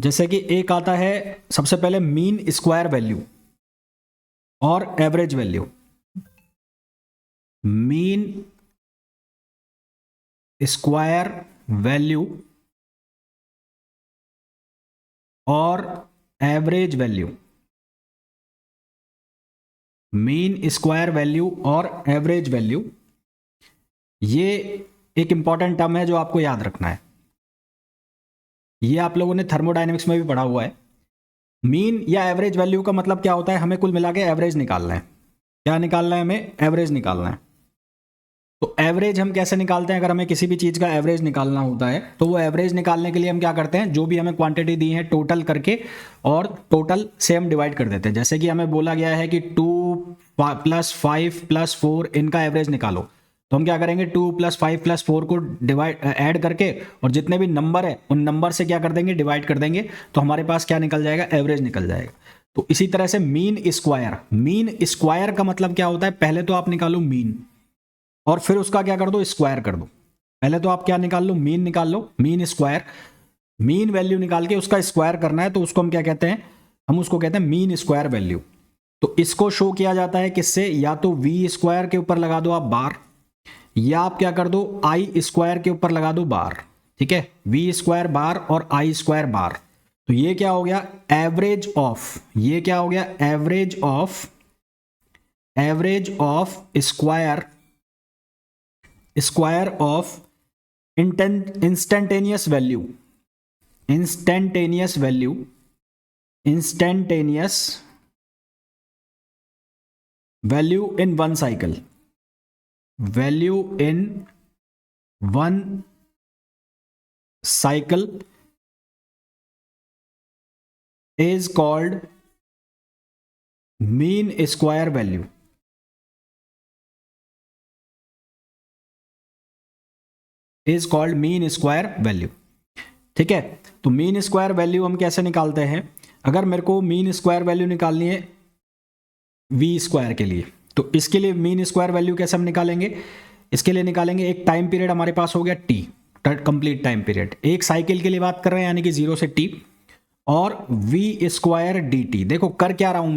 जैसे कि एक आता है सबसे पहले मीन स्क्वायर वैल्यू और average value. Mean square value और average value. Mean square value और एवरेज वैल्यू, ये एक इंपॉर्टेंट टर्म है जो आपको याद रखना है। ये आप लोगों ने थर्मोडायनेमिक्स में भी पढ़ा हुआ है। मीन या एवरेज वैल्यू का मतलब क्या होता है, हमें कुल मिला के एवरेज निकालना है। क्या निकालना है? हमें एवरेज निकालना है। तो एवरेज हम कैसे निकालते हैं? अगर हमें किसी भी चीज़ का एवरेज निकालना होता है तो वो एवरेज निकालने के लिए हम क्या करते हैं, जो भी हमें क्वांटिटी दी है टोटल करके और टोटल से हम डिवाइड कर देते हैं। जैसे कि हमें बोला गया है कि 2 + 5 + 4 इनका एवरेज निकालो, तो हम क्या करेंगे, 2 + 5 + 4 को डिवाइड ऐड करके और जितने भी नंबर है उन नंबर से क्या कर देंगे, डिवाइड कर देंगे, तो हमारे पास क्या निकल जाएगा, एवरेज निकल जाएगा। तो इसी तरह से मीन स्क्वायर, मीन स्क्वायर का मतलब क्या होता है, पहले तो आप निकालो मीन और फिर उसका क्या कर दो, स्क्वायर कर दो। पहले तो आप क्या निकाल लो, मीन निकाल लो, मीन स्क्वायर, मीन वैल्यू निकाल के उसका स्क्वायर करना है, तो उसको हम क्या कहते हैं, हम उसको कहते हैं मीन स्क्वायर वैल्यू। तो इसको शो किया जाता है किससे, या तो वी स्क्वायर के ऊपर लगा दो आप बार, या आप क्या कर दो, आई स्क्वायर के ऊपर लगा दो बार। ठीक है, वी स्क्वायर बार और आई स्क्वायर बार। तो ये क्या हो गया, एवरेज ऑफ, ये क्या हो गया, average of square of instantaneous value in one cycle, value in one cycle is called mean square value. Is called mean square value. ठीक है, तो मीन स्क्वायर वैल्यू हम कैसे निकालते हैं, अगर मेरे को मीन स्क्वायर वैल्यू निकालनी है वी स्क्वायर के लिए, तो इसके लिए मीन स्क्वायर वैल्यू कैसे हम निकालेंगे, इसके लिए निकालेंगे एक टाइम पीरियड हमारे पास हो गया टी, कंप्लीट टाइम पीरियड, एक साइकिल के लिए बात कर रहे हैं यानी कि 0 से टी, और वी स्क्वायर डी टी। देखो कर क्या रहा हूं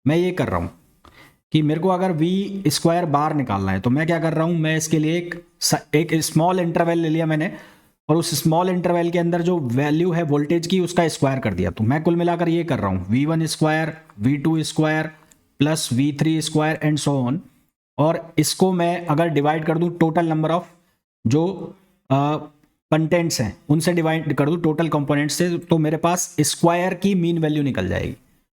मैं ये कर रहा हूं कि मेरे को अगर वी स्क्वायर बार निकालना है, तो मैं क्या कर रहा हूं, मैं इसके लिए एक स्मॉल इंटरवल ले लिया मैंने, और उस स्मॉल इंटरवल के अंदर जो वैल्यू है वोल्टेज की उसका स्क्वायर कर दिया। तो मैं कुल मिलाकर ये कर रहा हूं, V1 square, V2 square plus V3 square and so on. और इसको मैं अगर डिवाइड कर दूं टोटल नंबर ऑफ जो कंटेंट्स हैं उनसे डिवाइड कर दूं टोटल कंपोनेंट्स से, तो मेरे पास स्क्वायर की मीन वैल्यू निकल जाएगी।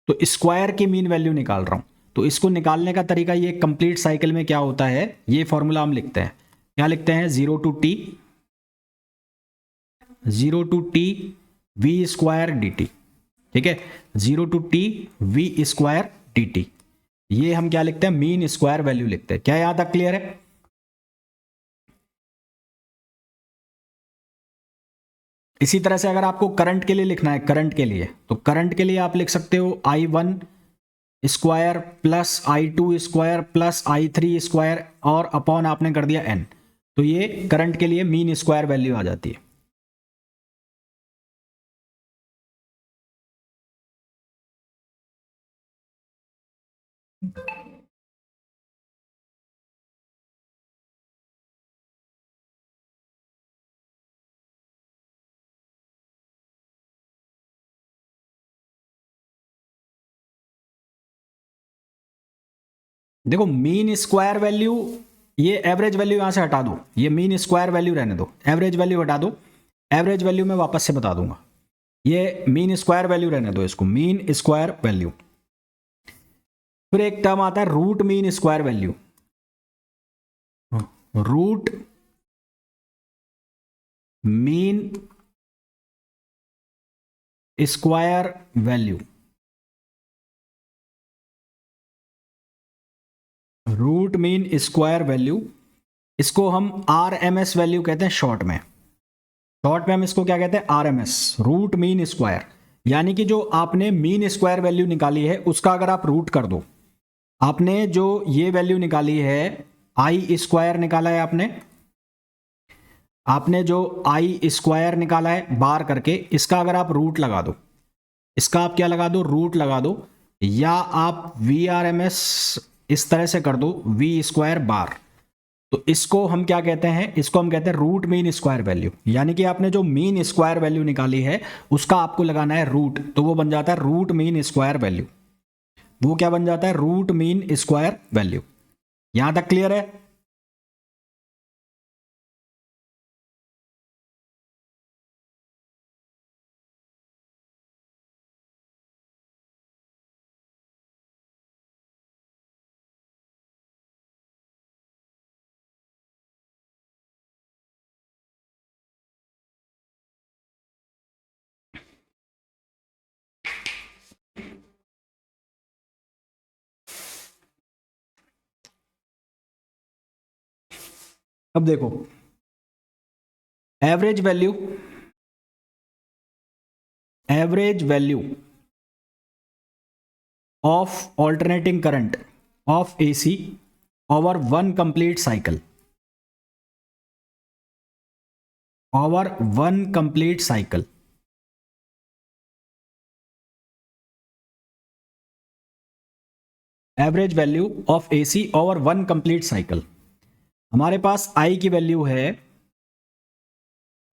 तो स्क्वायर की मीन वैल्यू निकाल रहा हूं, तो इसको निकालने का तरीका ये, कंप्लीट साइकिल में क्या होता है, ये फॉर्मूला हम लिखते हैं, क्या लिखते हैं, 0 to T V square D T. ठीक है, 0 to T V square D T, ये हम क्या लिखते हैं, मीन स्क्वायर वैल्यू लिखते हैं। क्या यहां तक क्लियर है? इसी तरह से अगर आपको करंट के लिए लिखना है, करंट के लिए, तो करंट के लिए आप लिख सकते हो I1 square plus I2 square plus I3 square और अपॉन आपने कर दिया n। तो ये करंट के लिए मीन स्क्वायर वैल्यू आ जाती है। देखो मीन स्क्वायर वैल्यू, ये एवरेज वैल्यू यहां से हटा दो, ये मीन स्क्वायर वैल्यू रहने दो, एवरेज वैल्यू हटा दो, एवरेज वैल्यू मैं वापस से बता दूंगा, ये मीन स्क्वायर वैल्यू रहने दो, इसको मीन स्क्वायर वैल्यू। फिर एक टर्म आता है root mean square value, root mean square value, root mean square value, इसको हम RMS वैल्यू कहते हैं शॉर्ट में। शॉर्ट में हम इसको क्या कहते हैं, RMS, रूट मीन स्क्वायर। यानी कि जो आपने मीन स्क्वायर वैल्यू निकाली है उसका अगर आप रूट कर दो, आपने जो ये वैल्यू निकाली है आई स्क्वायर निकाला है आपने जो आई स्क्वायर निकाला है बार करके, इसका अगर आप रूट लगा दो, इसका आप क्या लगा दो, रूट लगा दो, या आप VRMS इस तरह से कर दो, V² बार। तो इसको हम क्या कहते हैं, इसको हम कहते हैं रूट मीन स्क्वायर वैल्यू। यानी कि आपने जो मीन स्क्वायर वैल्यू निकाली है उसका आपको लगाना है रूट, तो वो बन जाता है रूट मीन स्क्वायर वैल्यू। वो क्या बन जाता है, रूट मीन स्क्वायर वैल्यू। यहां तक क्लियर है? अब देखो, average value, average value of alternating current of AC over one complete cycle, over one complete cycle. Average value of AC over one complete cycle. हमारे पास I की value है,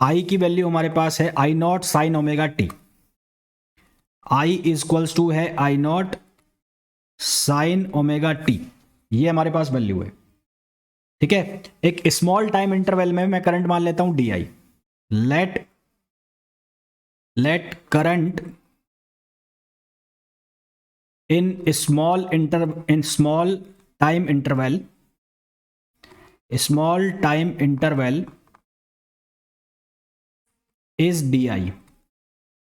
I की वैल्यू हमारे पास है I0 sine omega T. I equals to है I0 sine omega T, ये हमारे पास वैल्यू है। ठीक है, एक स्मॉल टाइम इंटरवल में मैं करंट मान लेता हूं DI। Let current in small time interval is DI।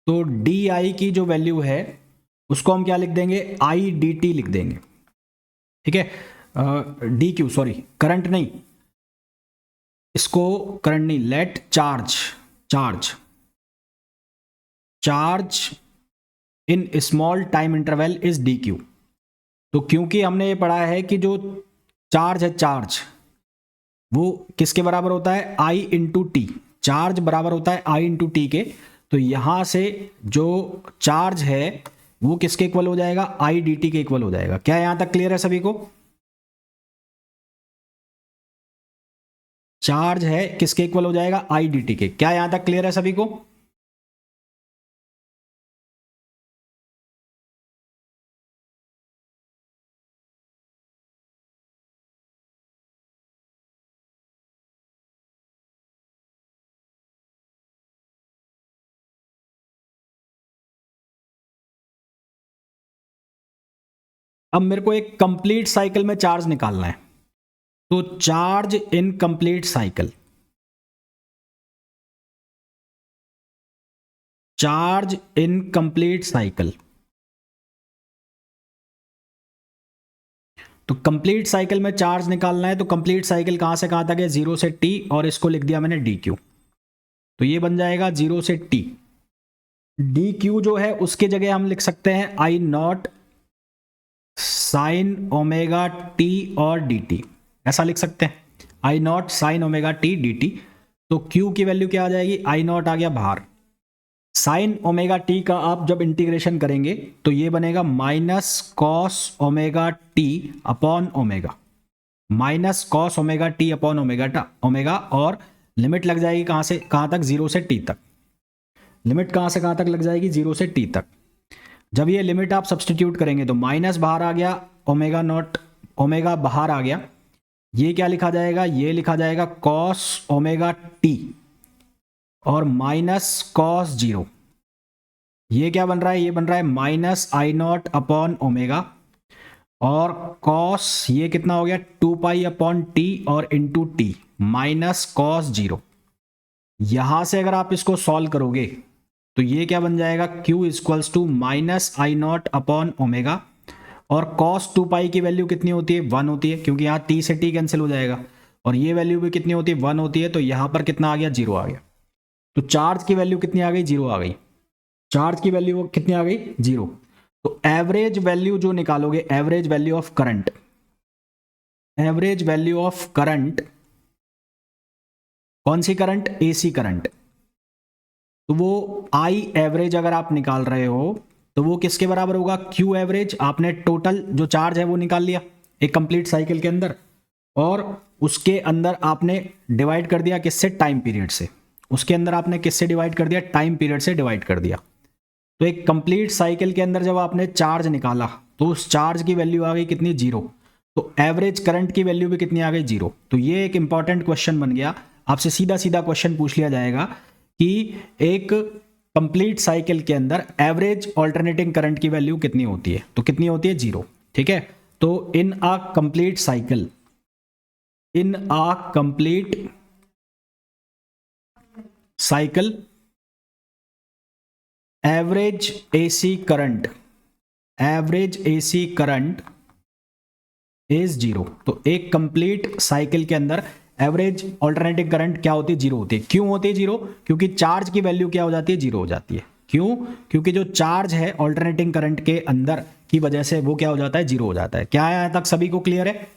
तो DI की जो वैल्यू है उसको हम क्या लिख देंगे, IDT लिख देंगे। ठीक है, DQ, सॉरी करंट नहीं, इसको करंट नहीं, let charge in small time interval is DQ। तो क्योंकि हमने ये पढ़ा है कि जो चार्ज है, चार्ज वो किसके बराबर होता है, I इंटू टी। चार्ज बराबर होता है I इंटू टी के। तो यहां से जो चार्ज है वो किसके इक्वल हो जाएगा, IDT के इक्वल हो जाएगा। क्या यहां तक क्लियर है सभी को? चार्ज है किसके इक्वल हो जाएगा, IDT के। क्या यहां तक क्लियर है सभी को? अब मेरे को एक कंप्लीट साइकिल में चार्ज निकालना है, तो charge in complete cycle, charge in complete cycle. तो कंप्लीट साइकिल में चार्ज निकालना है, तो कंप्लीट साइकिल कहां से कहां तक है, 0 से T, और इसको लिख दिया मैंने DQ। तो ये बन जाएगा 0 से T। DQ जो है उसके जगह हम लिख सकते हैं I0 साइन ओमेगा टी और DT, ऐसा लिख सकते हैं, I0 sine omega T DT। तो Q की वैल्यू क्या आ जाएगी, I0 आ गया बाहर, साइन ओमेगा टी का आप जब इंटीग्रेशन करेंगे तो ये बनेगा minus cos omega T upon omega, minus cos omega T upon omega, और लिमिट लग जाएगी कहां से कहां तक, 0 से T तक। लिमिट कहां से कहां तक लग जाएगी, 0 से T तक। जब ये लिमिट आप सब्सटीट्यूट करेंगे तो माइनस बाहर आ गया, ओमेगा नॉट, ओमेगा बाहर आ गया, ये क्या लिखा जाएगा, ये लिखा जाएगा कॉस ओमेगा टी और माइनस कॉस 0। ये क्या बन रहा है, ये बन रहा है माइनस I0 अपॉन ओमेगा, और कॉस ये कितना हो गया, 2 पाई अपॉन टी और इंटू टी, माइनस कॉस 0। यहां से अगर आप इसको सॉल्व करोगे तो ये क्या बन जाएगा, Q equals to minus I0 upon omega, और कॉस 2 पाई की वैल्यू कितनी होती है, 1 होती है, क्योंकि यहाँ T से T कैंसिल हो जाएगा, और ये वैल्यू भी कितनी होती है, 1 होती है। तो यहां पर कितना आ गया, 0 आ गया। तो चार्ज की वैल्यू कितनी आ गई, 0 आ गई। चार्ज की वैल्यू कितनी आ गई, 0। तो एवरेज वैल्यू जो निकालोगे, average value of current, average value of current, कौन सी करंट, AC करंट। तो वो I एवरेज अगर आप निकाल रहे हो तो वो किसके बराबर होगा, क्यू एवरेज। आपने टोटल जो चार्ज है वो निकाल लिया एक कंप्लीट साइकिल के अंदर, और उसके अंदर आपने डिवाइड कर दिया किससे, टाइम पीरियड से। उसके अंदर आपने किससे डिवाइड कर दिया, टाइम पीरियड से डिवाइड कर दिया। तो एक कंप्लीट साइकिल के अंदर जब आपने चार्ज निकाला तो उस चार्ज की वैल्यू आ गई कितनी, 0। तो एवरेज करंट की वैल्यू भी कितनी आ गई, 0। तो ये एक इंपॉर्टेंट क्वेश्चन बन गया। आपसे सीधा सीधा क्वेश्चन पूछ लिया जाएगा कि एक कंप्लीट साइकिल के अंदर एवरेज ऑल्टरनेटिंग करंट की वैल्यू कितनी होती है, तो कितनी होती है, 0। ठीक है। तो in a complete cycle, in a complete cycle average AC current, average AC current is 0। तो एक कंप्लीट साइकिल के अंदर एवरेज ऑल्टरनेटिंग करंट क्या होती है, 0 होती है। क्यों होती है 0, क्योंकि चार्ज की वैल्यू क्या हो जाती है, 0 हो जाती है। क्यों, क्योंकि जो चार्ज है ऑल्टरनेटिंग करंट के अंदर की वजह से वो क्या हो जाता है, 0 हो जाता है। क्या है, यहां तक सभी को क्लियर है।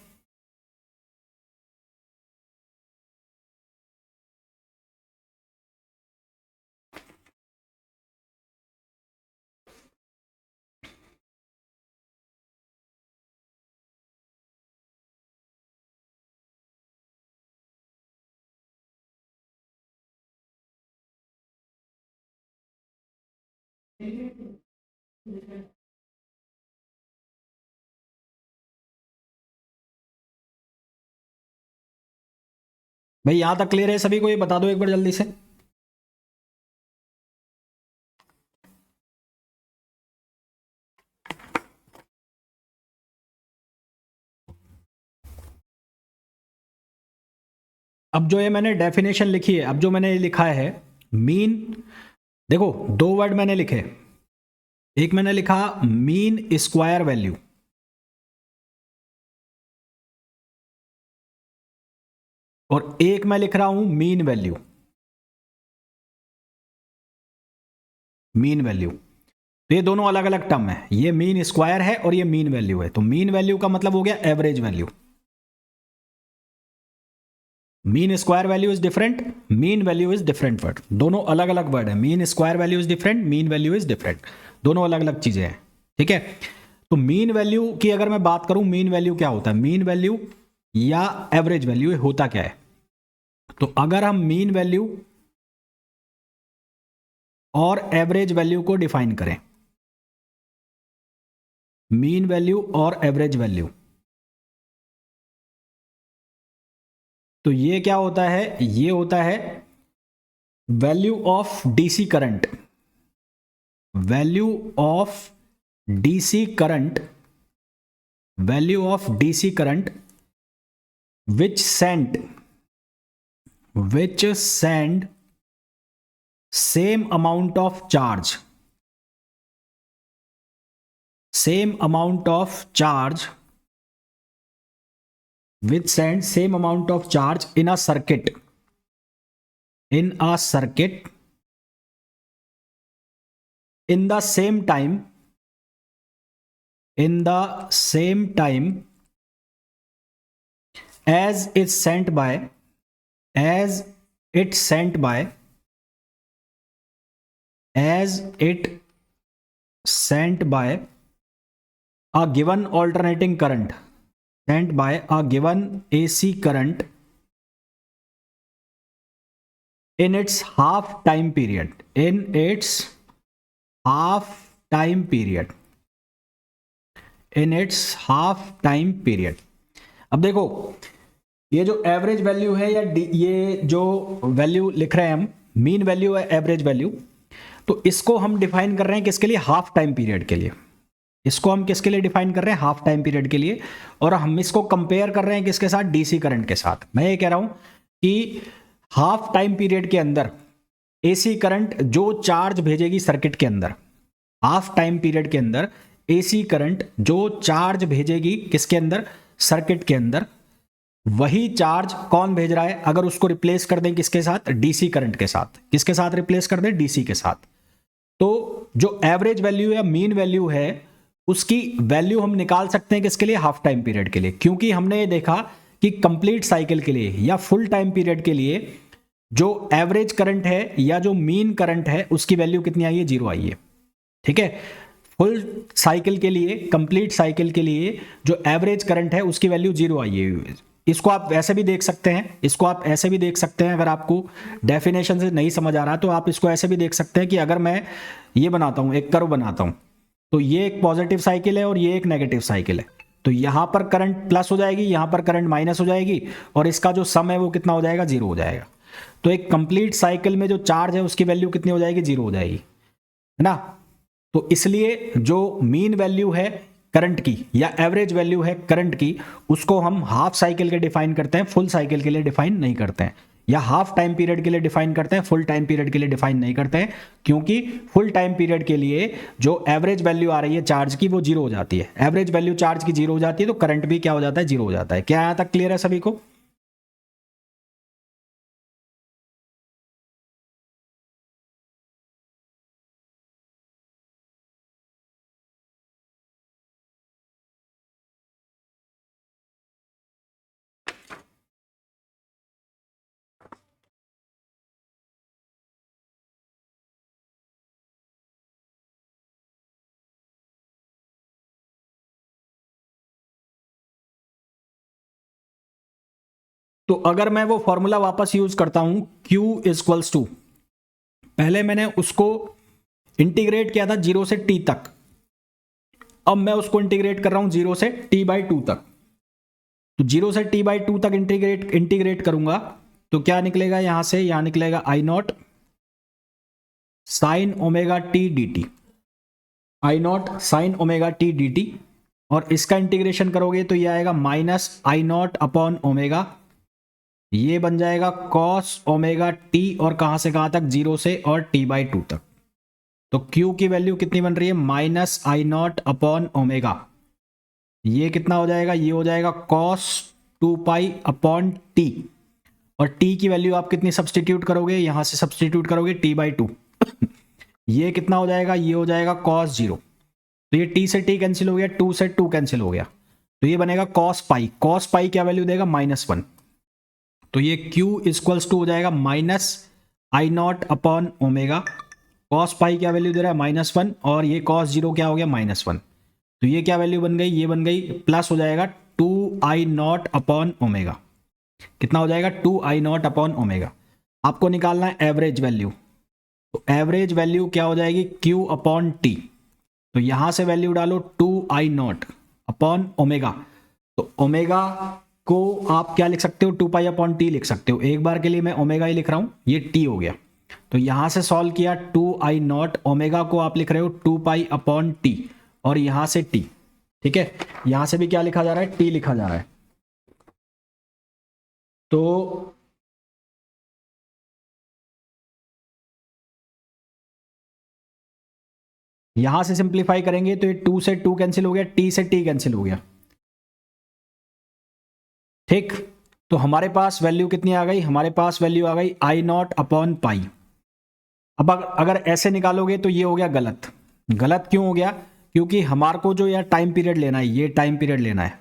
भाई यहां तक क्लियर है सभी को, ये बता दो एक बार जल्दी से। अब जो ये मैंने डेफिनेशन लिखी है, अब जो मैंने लिखा है मीन, देखो दो वर्ड मैंने लिखे। एक मैंने लिखा मीन स्क्वायर वैल्यू, और एक मैं लिख रहा हूं मीन वैल्यू, मीन वैल्यू। तो ये दोनों अलग अलग टर्म है, ये मीन स्क्वायर है और ये मीन वैल्यू है। तो मीन वैल्यू का मतलब हो गया average value. Mean square value is different, mean value is different word, दोनों अलग अलग वर्ड है। Mean square value is different, mean value is different, दोनों अलग अलग चीजें हैं। ठीक है। तो मीन वैल्यू की अगर मैं बात करूं, मीन वैल्यू क्या होता है, मीन वैल्यू या एवरेज वैल्यू होता क्या है। तो अगर हम मीन वैल्यू और एवरेज वैल्यू को डिफाइन करें, मीन वैल्यू और एवरेज वैल्यू, तो ये क्या होता है, ये होता है value of DC current, value of DC current, value of DC current which send same amount of charge, same amount of charge, which send same amount of charge in a circuit, in a circuit in the same time, in the same time as is sent by, as it sent by, as it sent by a given alternating current, sent by a given AC current in its half time period, in its half time period, in its half time period। अब देखो ये जो average value है या ये जो value लिख रहे हैं हम, मीन वैल्यू है एवरेज वैल्यू, तो इसको हम डिफाइन कर रहे हैं किसके लिए, हाफ टाइम पीरियड के लिए। इसको हम किसके लिए डिफाइन कर रहे हैं, हाफ टाइम पीरियड के लिए। और हम इसको कंपेयर कर रहे हैं किसके साथ, डीसी करंट के साथ। मैं ये कह रहा हूं कि हाफ टाइम पीरियड के अंदर एसी करंट जो चार्ज भेजेगी सर्किट के अंदर, हाफ टाइम पीरियड के अंदर एसी करंट जो चार्ज भेजेगी किसके अंदर, सर्किट के अंदर, वही चार्ज कौन भेज रहा है, अगर उसको रिप्लेस कर दें किसके साथ, डीसी करंट के साथ। किसके साथ रिप्लेस कर दें, डीसी के साथ। तो जो एवरेज वैल्यू या मीन वैल्यू है उसकी वैल्यू हम निकाल सकते हैं किसके लिए, हाफ टाइम पीरियड के लिए। क्योंकि हमने ये देखा कि कंप्लीट साइकिल के लिए या फुल टाइम पीरियड के लिए जो एवरेज करंट है या जो मीन करंट है उसकी वैल्यू कितनी आई है, 0 आई है। ठीक है। फुल साइकिल के लिए, कंप्लीट साइकिल के लिए जो एवरेज करंट है उसकी वैल्यू 0 आई है। इसको आप वैसे भी देख सकते हैं, इसको आप ऐसे भी देख सकते हैं, अगर आपको डेफिनेशन से नहीं समझ आ रहा तो आप इसको ऐसे भी देख सकते हैं कि अगर मैं ये बनाता हूं, एक कर्व बनाता हूं, तो ये एक पॉजिटिव साइकिल है और ये एक नेगेटिव साइकिल है, तो यहां पर करंट प्लस हो जाएगी, यहां पर करंट माइनस हो जाएगी, और इसका जो सम है वो कितना हो जाएगा, 0 हो जाएगा। तो एक कंप्लीट साइकिल में जो चार्ज है उसकी वैल्यू कितनी हो जाएगी, 0 हो जाएगी, है ना। तो इसलिए जो मीन वैल्यू है करंट की या एवरेज वैल्यू है करंट की, उसको हम हाफ साइकिल के डिफाइन करते हैं, फुल साइकिल के लिए डिफाइन नहीं करते हैं, या हाफ टाइम पीरियड के लिए डिफाइन करते हैं, फुल टाइम पीरियड के लिए डिफाइन नहीं करते हैं, क्योंकि फुल टाइम पीरियड के लिए जो एवरेज वैल्यू आ रही है चार्ज की वो 0 हो जाती है। एवरेज वैल्यू चार्ज की 0 हो जाती है तो करंट भी क्या हो जाता है, 0 हो जाता है। क्या यहां तक क्लियर है सभी को? तो अगर मैं वो फॉर्मूला वापस यूज करता हूं, Q इक्वल्स टू, पहले मैंने उसको इंटीग्रेट किया था 0 से t तक, अब मैं उसको इंटीग्रेट कर रहा हूं 0 से t/2 तक। तो 0 से t/2 तक इंटीग्रेट करूंगा तो क्या निकलेगा, यहां से यहां निकलेगा I0 sine omega T D T, I0 sine omega T D T, और इसका इंटीग्रेशन करोगे तो ये आएगा -I0 अपॉन ओमेगा, ये बन जाएगा cos ओमेगा टी, और कहां से कहां तक, 0 से और t/2 तक। तो Q की वैल्यू कितनी बन रही है, -I0 अपॉन ओमेगा, ये कितना हो जाएगा, ये हो जाएगा cos 2π अपॉन टी, और t की वैल्यू आप कितनी सब्सटीट्यूट करोगे, यहां से सब्सटीट्यूट करोगे t/2, ये कितना हो जाएगा, ये हो जाएगा cos 0, तो ये t से t कैंसिल हो गया, 2 से 2 कैंसिल हो गया, तो ये बनेगा cos पाई। cos पाई क्या वैल्यू देगा, -1, तो ये Q इक्वल्स टू हो जाएगा -I0 अपॉन ओमेगा, cos पाई क्या वैल्यू दे रहा है, -1, और ये cos 0 क्या हो गया, -1, तो ये क्या वैल्यू बन गई, ये बन गई प्लस हो जाएगा 2I0 अपॉन ओमेगा, कितना हो जाएगा, 2I0 अपॉन ओमेगा। आपको निकालना है एवरेज वैल्यू, तो एवरेज वैल्यू क्या हो जाएगी, Q अपॉन टी, तो यहां से वैल्यू डालो 2I0 अपॉन ओमेगा, तो ओमेगा को आप क्या लिख सकते हो, 2π अपॉन टी लिख सकते हो, एक बार के लिए मैं ओमेगा ही लिख रहा हूं, ये टी हो गया, तो यहां से सॉल्व किया 2I0, ओमेगा को आप लिख रहे हो 2π अपॉन टी, और यहां से टी, ठीक है, यहां से भी क्या लिखा जा रहा है, टी लिखा जा रहा है। तो यहां से सिंप्लीफाई करेंगे तो ये 2 से 2 कैंसिल हो गया, टी से टी कैंसिल हो गया, ठीक। तो हमारे पास वैल्यू कितनी आ गई, हमारे पास वैल्यू आ गई I0 अपॉन पाई। अब अगर ऐसे निकालोगे तो ये हो गया गलत। गलत क्यों हो गया, क्योंकि हमारे को जो यार टाइम पीरियड लेना है, ये टाइम पीरियड लेना है,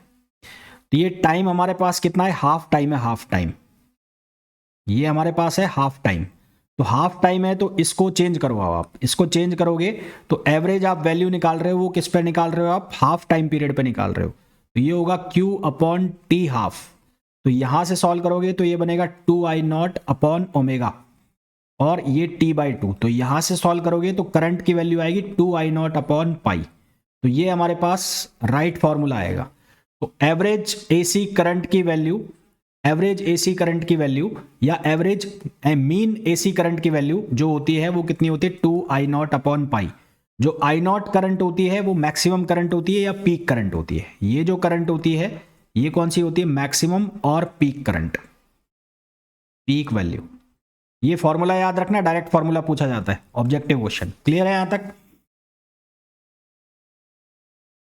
तो ये टाइम हमारे पास कितना है, हाफ टाइम है, हाफ टाइम, ये हमारे पास है हाफ टाइम, तो हाफ टाइम है, तो इसको चेंज करो, आप इसको चेंज करोगे तो एवरेज आप वैल्यू निकाल रहे हो वो किस पे निकाल रहे हो, आप हाफ टाइम पीरियड पे निकाल रहे हो, तो ये होगा Q अपॉन टी हाफ, तो यहां से सॉल्व करोगे तो ये बनेगा 2I0 अपॉन ओमेगा, और ये t/2, तो यहां से सॉल्व करोगे तो करंट की वैल्यू आएगी 2I0 अपॉन पाई, तो ये हमारे पास राइट फॉर्मूला आएगा। तो एवरेज एसी करंट की वैल्यू, एवरेज एसी करंट की वैल्यू या एवरेज मीन एसी करंट की वैल्यू जो होती है वो कितनी होती है, 2I0 अपॉन पाई। जो I0 करंट होती है वो मैक्सिमम करंट होती है या पीक करंट होती है, ये जो करंट होती है ये कौन सी होती है, मैक्सिमम और पीक करंट, पीक वैल्यू। ये फॉर्मूला याद रखना, डायरेक्ट फॉर्मूला पूछा जाता है ऑब्जेक्टिव क्वेश्चन। क्लियर है यहां तक?